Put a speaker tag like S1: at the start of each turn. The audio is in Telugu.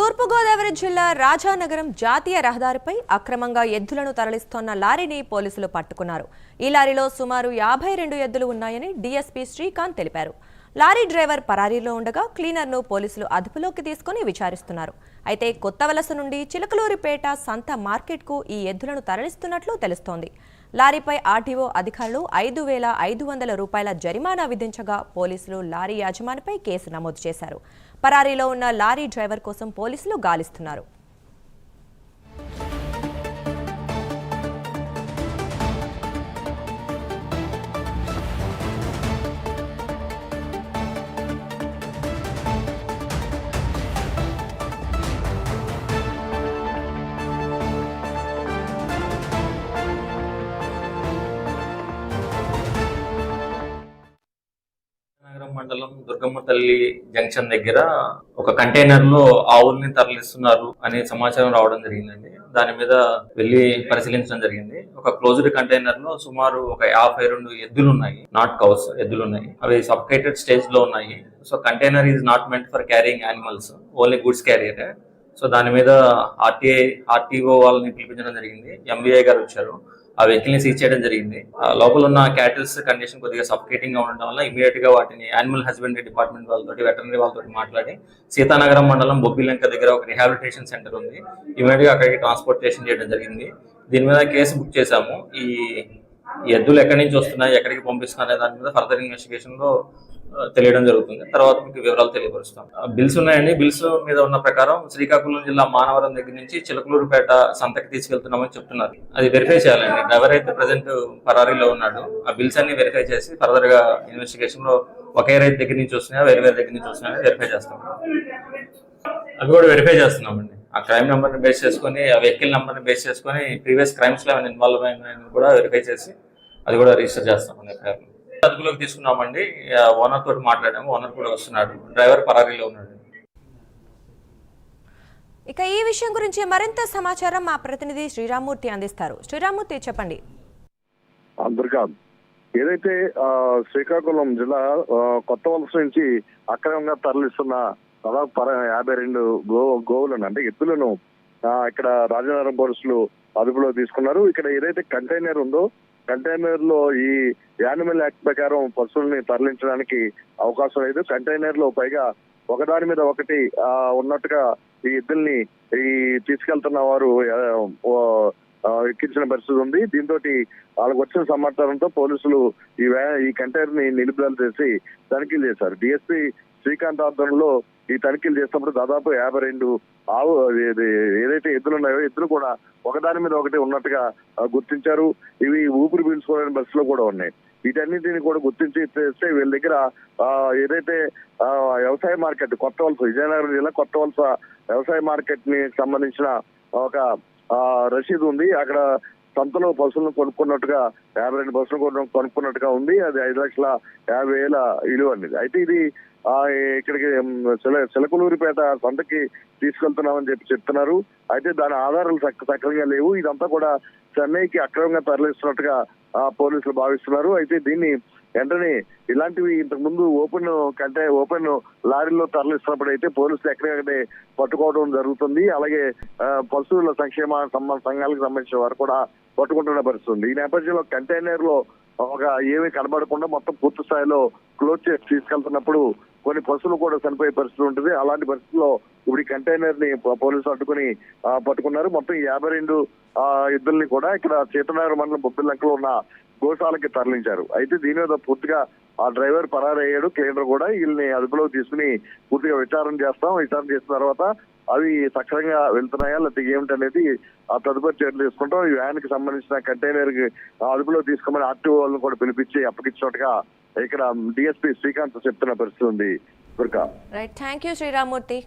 S1: తూర్పుగోదావరి జిల్లా రాజానగరం జాతీయ రహదారిపై అక్రమంగా ఎద్దులను తరలిస్తోన్న లారీని పోలీసులు పట్టుకున్నారు. ఈ లారీలో సుమారు 52 ఎద్దులు ఉన్నాయని డీఎస్పీ శ్రీకాంత్ తెలిపారు. లారీ డ్రైవర్ పరారీలో ఉండగా క్లీనర్ను పోలీసులు అదుపులోకి తీసుకుని విచారిస్తున్నారు. అయితే కొత్తవలస నుండి చిలకలూరిపేట సంత మార్కెట్కు ఈ ఎద్దులను తరలిస్తున్నట్లు తెలుస్తోంది. లారీపై ఆర్టీఓ అధికారులు 5,500 రూపాయల జరిమానా విధించగా పోలీసులు లారీ యాజమానిపై కేసు నమోదు చేశారు. పరారీలో ఉన్న లారీ డ్రైవర్ కోసం పోలీసులు గాలిస్తున్నారు.
S2: మండలం దుర్గమ్మ తల్లి జంక్షన్ దగ్గర ఒక కంటైనర్ లో ఆవుల్ని తరలిస్తున్నారు అనే సమాచారం రావడం జరిగిందండి. దాని మీద వెళ్లి పరిశీలించడం జరిగింది. ఒక క్లోజ్డ్ కంటైనర్ లో సుమారు ఒక 52 ఎద్దులు ఉన్నాయి, నాట్ కౌస్ ఎద్దులు ఉన్నాయి. అవి సఫకేటెడ్ స్టేజ్ లో ఉన్నాయి. So container is not meant for carrying animals, only goods carrier. So దాని మీద ఆర్టీఓ వాళ్ళని పిలిపించడం జరిగింది. ఎంబీఐ గారు వచ్చారు. ఆ వెహికల్ ని సీజ్ చేయడం జరిగింది. లోపల ఉన్న క్యాటిల్స్ కండిషన్ కొద్దిగా సఫకేటింగ్ గా ఉండడం వల్ల ఇమీడియట్ గా వాటిని యానిమల్ హస్బెండరీ డిపార్ట్మెంట్ వాళ్ళతో, వెటర్నరీ వాళ్ళతో మాట్లాడి సీతానగరం మండలం బొబ్బిలంక దగ్గర ఒక రిహాబిలిటేషన్ సెంటర్ ఉంది, ఇమీడియట్ గా అక్కడికి ట్రాన్స్పోర్టేషన్ చేయడం జరిగింది. దీని మీద కేసు బుక్ చేశాము. ఈ ఎద్దులు ఎక్కడి నుంచి వస్తున్నాయి, ఎక్కడికి పంపిస్తున్నాయి దాని మీద ఫర్దర్ ఇన్వెస్టిగేషన్ లో తెలియడం జరుగుతుంది. తర్వాత మీకు వివరాలు తెలియపరుస్తాం. బిల్స్ ఉన్నాయండి. బిల్స్ మీద ఉన్న ప్రకారం శ్రీకాకుళం జిల్లా మానవరం దగ్గర నుంచి చిలకలూరుపేట సంతకి తీసుకెళ్తున్నామని చెప్తున్నారు. అది వెరిఫై చేయాలండి. డ్రైవర్ అయితే ప్రజెంట్ పరారీలో ఉన్నాడు. ఆ బిల్స్ అన్ని వెరిఫై చేసి ఫర్దర్ గా ఇన్వెస్టిగేషన్ లో ఒకే రైతు దగ్గర నుంచి వస్తున్నాయా, వేరే దగ్గర నుంచి వస్తున్నాయా వెరిఫై చేస్తాం. అవి కూడా వెరిఫై చేస్తున్నామండి. ఆ క్రైమ్ నెంబర్ ని బేస్ చేసుకుని, ఆ వెహికల్ నెంబర్ ని బేస్ చేసుకుని ప్రీవియస్ క్రైమ్స్ లో ఏమైనా ఇన్వాల్వ్ అయిన కూడా వెరిఫై చేసి అది కూడా రిజిస్టర్ చేస్తామండి. అదుపులోకి తీసుకున్నామండి. ఓనర్ తోటి మాట్లాడాము. ఓనర్ కూడా వస్తున్నాడు. డ్రైవర్ పరారీలో ఉన్నాడు.
S1: ఇక ఈ విషయం గురించి మరింత సమాచారం మా ప్రతినిధి శ్రీరామ్మూర్తి అందిస్తారు. శ్రీరామ్మూర్తి, చెప్పండి.
S3: ఏదైతే శ్రీకాకుళం జిల్లా కొత్త వలస నుంచి అక్రమంగా తరలిస్తున్న దాదాపు 52 గోవులను, అంటే ఎద్దులను ఇక్కడ రాజనగరం పోలీసులు అదుపులో తీసుకున్నారు. ఇక్కడ ఏదైతే కంటైనర్ ఉందో కంటైనర్ లో ఈ యానిమల్ యాక్ట్ ప్రకారం పశువుల్ని తరలించడానికి అవకాశం లేదు. కంటైనర్ లో పైగా ఒకదాని మీద ఒకటి ఉన్నట్టుగా ఈ ఎద్దుల్ని తీసుకెళ్తున్న వారు ఎక్కించిన పరిస్థితి ఉంది. దీంతో వాళ్ళకు వచ్చిన సమాచారంతో పోలీసులు ఈ కంటైనర్ ని నిలుపుదల చేసి తనిఖీలు చేశారు. డిఎస్పీ శ్రీకాంత్ ఆధ్వర్యంలో ఈ తనిఖీలు చేసినప్పుడు దాదాపు 52 ఆవు ఏదైతే ఎద్దులు ఉన్నాయో ఎద్దులు కూడా ఒకదాని మీద ఒకటి ఉన్నట్టుగా గుర్తించారు. ఇవి ఊపిరి పీల్చుకోలేని బస్సులో కూడా ఉన్నాయి. వీటన్నిటిని కూడా గుర్తించి చేస్తే వీళ్ళ దగ్గర ఏదైతే వ్యవసాయ మార్కెట్ కొత్త వలస, విజయనగరం జిల్లా కొత్త వలస వ్యవసాయ మార్కెట్ ని సంబంధించిన ఒక రసీదు ఉంది. అక్కడ సంతలో బస్సులను కొనుక్కున్నట్టుగా 52 బస్సులు కొనుక్కున్నట్టుగా ఉంది. అది 5,50,000 విలువ అనేది. అయితే ఇది ఇక్కడికి చిలకలూరిపేట సంతకి తీసుకెళ్తున్నామని చెప్తున్నారు. అయితే దాని ఆధారాలు సక్రమంగా లేవు. ఇదంతా కూడా చెన్నైకి అక్రమంగా తరలిస్తున్నట్టుగా పోలీసులు భావిస్తున్నారు. అయితే దీన్ని వెంటనే ఇలాంటివి ఇంతకు ముందు ఓపెన్ లారీలో తరలిస్తున్నప్పుడు అయితే పోలీసులు ఎక్కడెక్కడే పట్టుకోవడం జరుగుతుంది. అలాగే పశువుల సంక్షేమ సంఘాలకు సంబంధించిన వారు కూడా పట్టుకుంటున్న పరిస్థితి ఉంది. ఈ నేపథ్యంలో కంటైనర్ లో ఏమీ కనబడకుండా మొత్తం పూర్తి స్థాయిలో క్లోజ్ చేసి తీసుకెళ్తున్నప్పుడు కొన్ని పశువులు కూడా చనిపోయే పరిస్థితి ఉంటుంది. అలాంటి పరిస్థితుల్లో ఇప్పుడు ఈ కంటైనర్ ని పోలీసులు అడ్డుకుని పట్టుకున్నారు. మొత్తం 52 ఎద్దుల్ని కూడా ఇక్కడ సీతానగరం మండలం బొబ్బిలంకలో ఉన్న గోశాలకి తరలించారు. అయితే దీని మీద పూర్తిగా ఆ డ్రైవర్ పరారయ్యాడు. క్లీనర్ కూడా వీళ్ళని అదుపులోకి తీసుకుని పూర్తిగా విచారణ చేసిన తర్వాత అవి సక్రమంగా వెళ్తున్నాయా లేకపోతే ఏమిటనేది ఆ తదుపరి చర్యలు తీసుకుంటాం. ఈ వ్యాన్ కి సంబంధించిన కంటైనర్ కి అదుపులో తీసుకోమని ఆర్టీఓ వాళ్ళని కూడా పిలిపించి అప్పగించినట్టుగా ఇక్కడ డిఎస్పీ శ్రీకాంత్ చెప్తున్న పరిస్థితి ఉంది.
S1: Right, thank you Sriramamurthy.